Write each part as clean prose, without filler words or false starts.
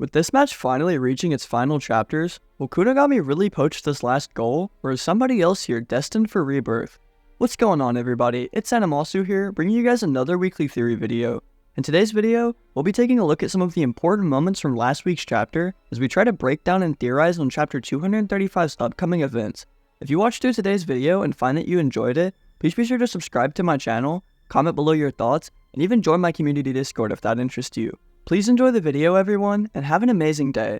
With this match finally reaching its final chapters, will Kunigami really poach this last goal, or is somebody else here destined for rebirth? What's going on, everybody? It's Animasu here, bringing you guys another weekly theory video. In today's video, we'll be taking a look at some of the important moments from last week's chapter as we try to break down and theorize on chapter 235's upcoming events. If you watched through today's video and find that you enjoyed it, please be sure to subscribe to my channel, comment below your thoughts, and even join my community Discord if that interests you. Please enjoy the video, everyone, and have an amazing day.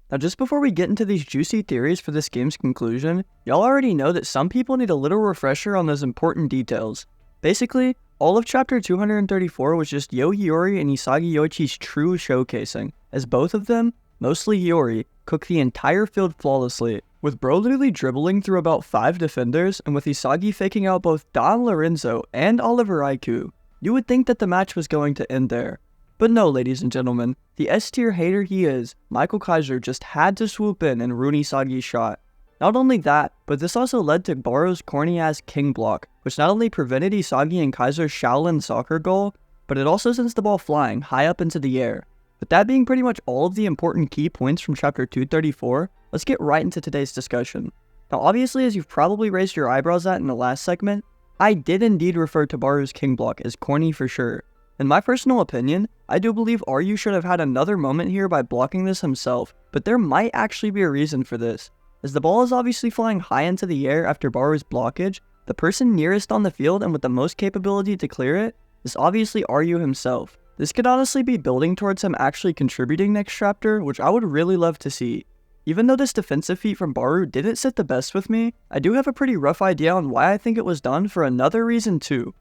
Now, just before we get into these juicy theories for this game's conclusion, y'all already know that some people need a little refresher on those important details. Basically, all of chapter 234 was just Hiori and Isagi Yoichi's true showcasing, as both of them, mostly Hiori, cooked the entire field flawlessly, with bro literally dribbling through about 5 defenders and with Isagi faking out both Don Lorenzo and Oliver Aiku. You would think that the match was going to end there. But no, ladies and gentlemen, the S-tier hater he is, Michael Kaiser just had to swoop in and ruin Isagi's shot. Not only that, but this also led to Barou's corny-ass king block, which not only prevented Isagi and Kaiser's Shaolin soccer goal, but it also sends the ball flying high up into the air. With that being pretty much all of the important key points from chapter 234, let's get right into today's discussion. Now obviously, as you've probably raised your eyebrows at in the last segment, I did indeed refer to Barou's king block as corny for sure. In my personal opinion, I do believe Ryu should have had another moment here by blocking this himself, but there might actually be a reason for this. As the ball is obviously flying high into the air after Barou's blockage, the person nearest on the field and with the most capability to clear it is obviously Ryu himself. This could honestly be building towards him actually contributing next chapter, which I would really love to see. Even though this defensive feat from Barou didn't sit the best with me, I do have a pretty rough idea on why I think it was done for another reason too.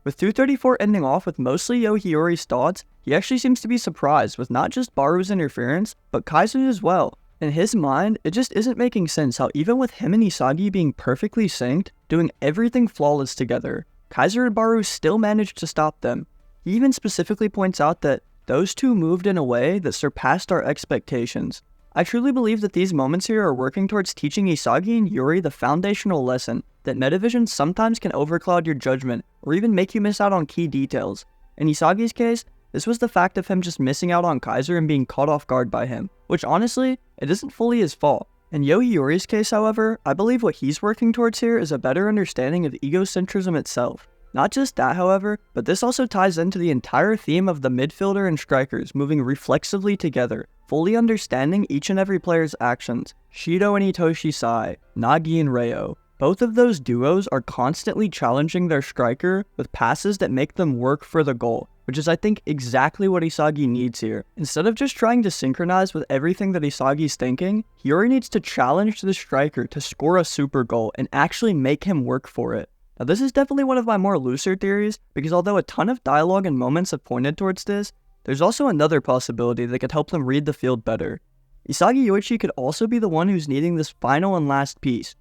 With 234 ending off with mostly Hiori's thoughts, he actually seems to be surprised with not just Barou's interference, but Kaiser's as well. In his mind, it just isn't making sense how even with him and Isagi being perfectly synced, doing everything flawless together, Kaiser and Barou still managed to stop them. He even specifically points out that those two moved in a way that surpassed our expectations. I truly believe that these moments here are working towards teaching Isagi and Hiori the foundational lesson that metavision sometimes can overcloud your judgment or even make you miss out on key details. In Isagi's case, this was the fact of him just missing out on Kaiser and being caught off guard by him, which honestly, it isn't fully his fault. In Hiori's case, however, I believe what he's working towards here is a better understanding of egocentrism itself. Not just that, however, but this also ties into the entire theme of the midfielder and strikers moving reflexively together, fully understanding each and every player's actions. Shido and Itoshi Sai, Nagi and Reo. Both of those duos are constantly challenging their striker with passes that make them work for the goal, which is I think exactly what Isagi needs here. Instead of just trying to synchronize with everything that Isagi's thinking, Hiori needs to challenge the striker to score a super goal and actually make him work for it. Now this is definitely one of my more looser theories, because although a ton of dialogue and moments have pointed towards this, there's also another possibility that could help them read the field better. Isagi Yoichi could also be the one who's needing this final and last piece,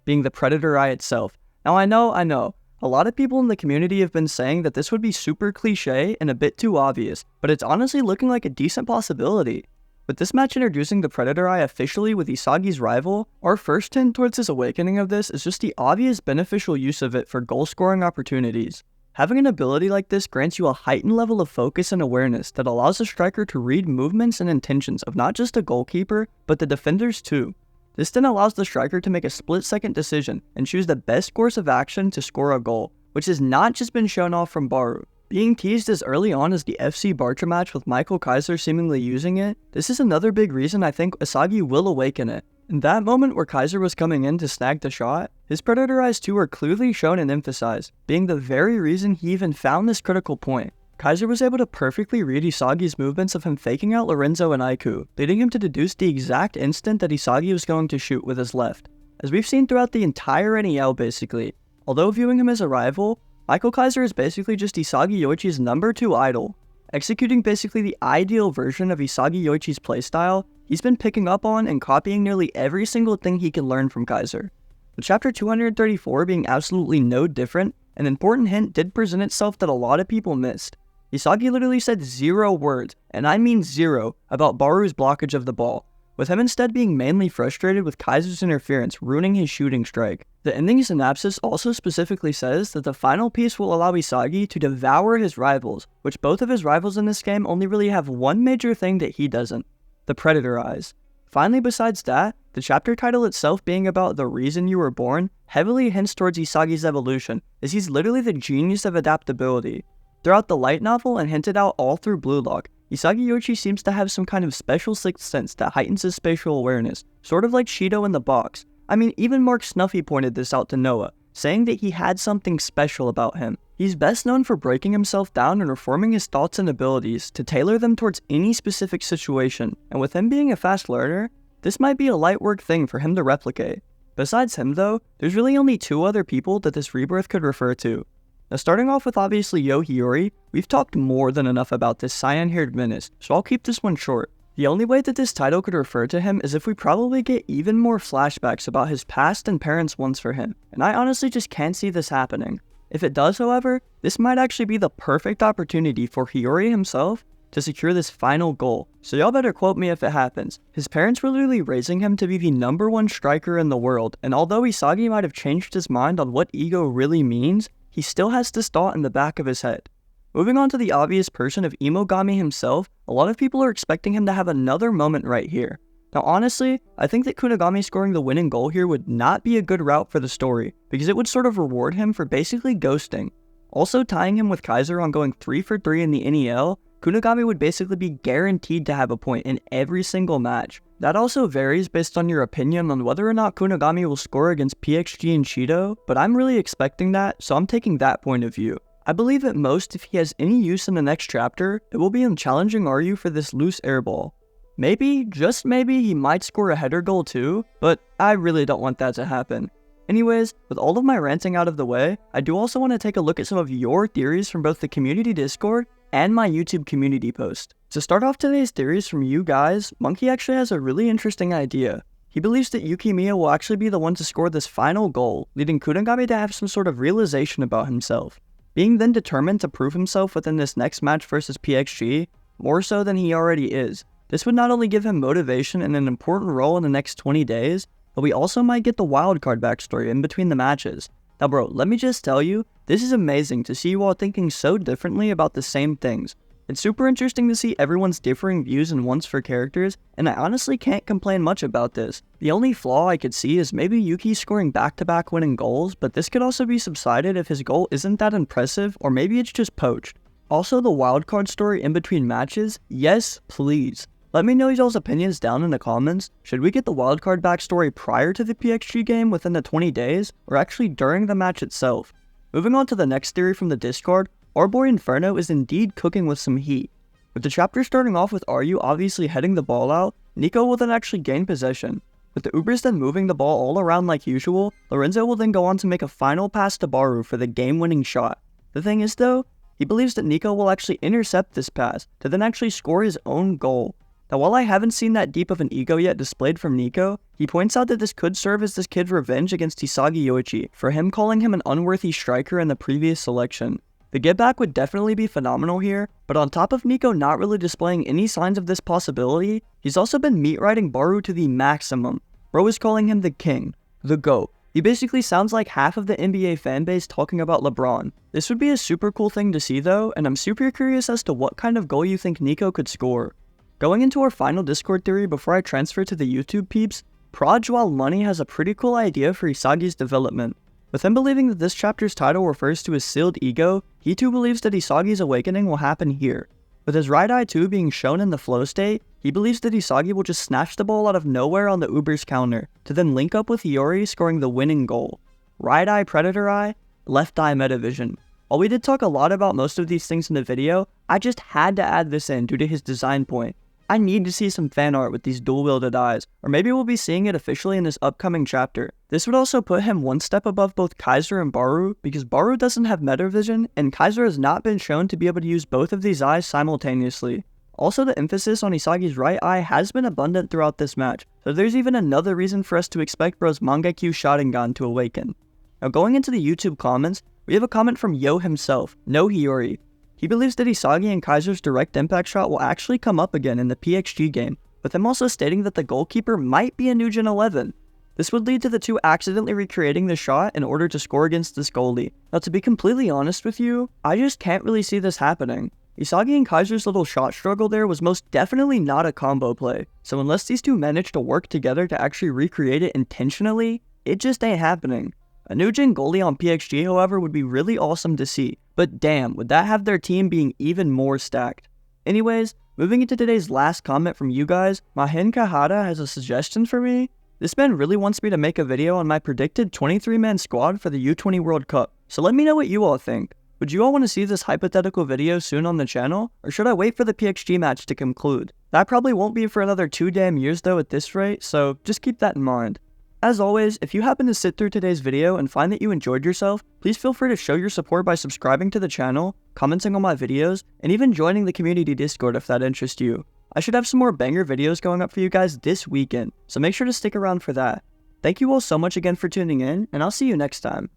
being the Predator Eye itself. Now I know, a lot of people in the community have been saying that this would be super cliche and a bit too obvious, but it's honestly looking like a decent possibility. With this match introducing the Predator Eye officially with Isagi's rival, our first hint towards his awakening of this is just the obvious beneficial use of it for goal-scoring opportunities. Having an ability like this grants you a heightened level of focus and awareness that allows the striker to read movements and intentions of not just a goalkeeper, but the defenders too. This then allows the striker to make a split-second decision and choose the best course of action to score a goal, which has not just been shown off from Barou. Being teased as early on as the FC Barca match with Michael Kaiser seemingly using it, this is another big reason I think Isagi will awaken it. In that moment where Kaiser was coming in to snag the shot, his Predator Eyes too are clearly shown and emphasized, being the very reason he even found this critical point. Kaiser was able to perfectly read Isagi's movements of him faking out Lorenzo and Aiku, leading him to deduce the exact instant that Isagi was going to shoot with his left. As we've seen throughout the entire NEL basically, although viewing him as a rival, Michael Kaiser is basically just Isagi Yoichi's number 2 idol. Executing basically the ideal version of Isagi Yoichi's playstyle, he's been picking up on and copying nearly every single thing he can learn from Kaiser. With chapter 234 being absolutely no different, an important hint did present itself that a lot of people missed. Isagi literally said 0 words, and I mean 0, about Barou's blockage of the ball, with him instead being mainly frustrated with Kaiser's interference ruining his shooting strike. The ending synopsis also specifically says that the final piece will allow Isagi to devour his rivals, which both of his rivals in this game only really have one major thing that he doesn't. the predator eyes. Finally, besides that, the chapter title itself being about the reason you were born heavily hints towards Isagi's evolution, as he's literally the genius of adaptability. Throughout the light novel and hinted out all through Blue Lock, Isagi Yoichi seems to have some kind of special sixth sense that heightens his spatial awareness, sort of like Shido in the box. I mean, even Marc Snuffy pointed this out to Noah, saying that he had something special about him. He's best known for breaking himself down and reforming his thoughts and abilities to tailor them towards any specific situation, and with him being a fast learner, this might be a light work thing for him to replicate. Besides him though, there's really only two other people that this rebirth could refer to. Now starting off with obviously Hiori, we've talked more than enough about this cyan-haired menace, so I'll keep this one short. The only way that this title could refer to him is if we probably get even more flashbacks about his past and parents' wants for him, and I honestly just can't see this happening. If it does, however, this might actually be the perfect opportunity for Hiori himself to secure this final goal, so y'all better quote me if it happens. His parents were literally raising him to be the #1 striker in the world, and although Isagi might have changed his mind on what ego really means, he still has this thought in the back of his head. Moving on to the obvious person of Imogami himself, a lot of people are expecting him to have another moment right here. Now honestly, I think that Kunigami scoring the winning goal here would not be a good route for the story, because it would sort of reward him for basically ghosting. Also tying him with Kaiser on going 3 for 3 in the NEL, Kunigami would basically be guaranteed to have a point in every single match. That also varies based on your opinion on whether or not Kunigami will score against PXG and Shido, but I'm really expecting that, so I'm taking that point of view. I believe at most if he has any use in the next chapter, it will be in challenging Ryu for this loose airball. Maybe, just maybe, he might score a header goal too, but I really don't want that to happen. Anyways, with all of my ranting out of the way, I do also want to take a look at some of your theories from both the community Discord and my YouTube community post. To start off today's theories from you guys, Monkey actually has a really interesting idea. He believes that Yukimiya will actually be the one to score this final goal, leading Kunigami to have some sort of realization about himself, being then determined to prove himself within this next match versus PXG, more so than he already is. This would not only give him motivation and an important role in the next 20 days, but we also might get the wildcard backstory in between the matches. Now bro, let me just tell you, this is amazing to see you all thinking so differently about the same things. It's super interesting to see everyone's differing views and wants for characters, and I honestly can't complain much about this. The only flaw I could see is maybe Yuki scoring back-to-back winning goals, but this could also be subsided if his goal isn't that impressive, or maybe it's just poached. Also, the wildcard story in between matches, yes, please. Let me know y'all's opinions down in the comments. Should we get the wildcard backstory prior to the PXG game within the 20 days, or actually during the match itself? Moving on to the next theory from the Discord, our boy Inferno is indeed cooking with some heat. With the chapter starting off with Ryu obviously heading the ball out, Nico will then actually gain possession. With the Ubers then moving the ball all around like usual, Lorenzo will then go on to make a final pass to Barou for the game-winning shot. The thing is though, he believes that Nico will actually intercept this pass to then actually score his own goal. Now while I haven't seen that deep of an ego yet displayed from Nico, he points out that this could serve as this kid's revenge against Isagi Yoichi for him calling him an unworthy striker in the previous selection. The get back would definitely be phenomenal here, but on top of Nico not really displaying any signs of this possibility, he's also been meat riding Barou to the maximum. Bro is calling him the king, the GOAT. He basically sounds like half of the NBA fanbase talking about LeBron. This would be a super cool thing to see though, and I'm super curious as to what kind of goal you think Nico could score. Going into our final Discord theory before I transfer to the YouTube peeps, Prajwal Money has a pretty cool idea for Isagi's development. With him believing that this chapter's title refers to his sealed ego, he too believes that Isagi's awakening will happen here. With his right eye too being shown in the flow state, he believes that Isagi will just snatch the ball out of nowhere on the Uber's counter, to then link up with Hiori scoring the winning goal. Right eye predator eye, left eye metavision. While we did talk a lot about most of these things in the video, I just had to add this in due to his design point. I need to see some fan art with these dual-wielded eyes, or maybe we'll be seeing it officially in this upcoming chapter. This would also put him one step above both Kaiser and Barou, because Barou doesn't have metavision, and Kaiser has not been shown to be able to use both of these eyes simultaneously. Also, the emphasis on Isagi's right eye has been abundant throughout this match, so there's even another reason for us to expect Bro's Mangekyu Sharingan to awaken. Now going into the YouTube comments, we have a comment from Yo himself, No Hiori. He believes that Isagi and Kaiser's direct impact shot will actually come up again in the PXG game, with him also stating that the goalkeeper might be a new Gen 11. This would lead to the two accidentally recreating the shot in order to score against this goalie. Now to be completely honest with you, I just can't really see this happening. Isagi and Kaiser's little shot struggle there was most definitely not a combo play, so unless these two manage to work together to actually recreate it intentionally, it just ain't happening. A new Jin goalie on PXG, however, would be really awesome to see, but damn, would that have their team being even more stacked. Anyways, moving into today's last comment from you guys, Mahin Kahada has a suggestion for me. This man really wants me to make a video on my predicted 23-man squad for the U20 World Cup, so let me know what you all think. Would you all want to see this hypothetical video soon on the channel, or should I wait for the PXG match to conclude? That probably won't be for another 2 damn years though at this rate, so just keep that in mind. As always, if you happen to sit through today's video and find that you enjoyed yourself, please feel free to show your support by subscribing to the channel, commenting on my videos, and even joining the community Discord if that interests you. I should have some more banger videos going up for you guys this weekend, so make sure to stick around for that. Thank you all so much again for tuning in, and I'll see you next time.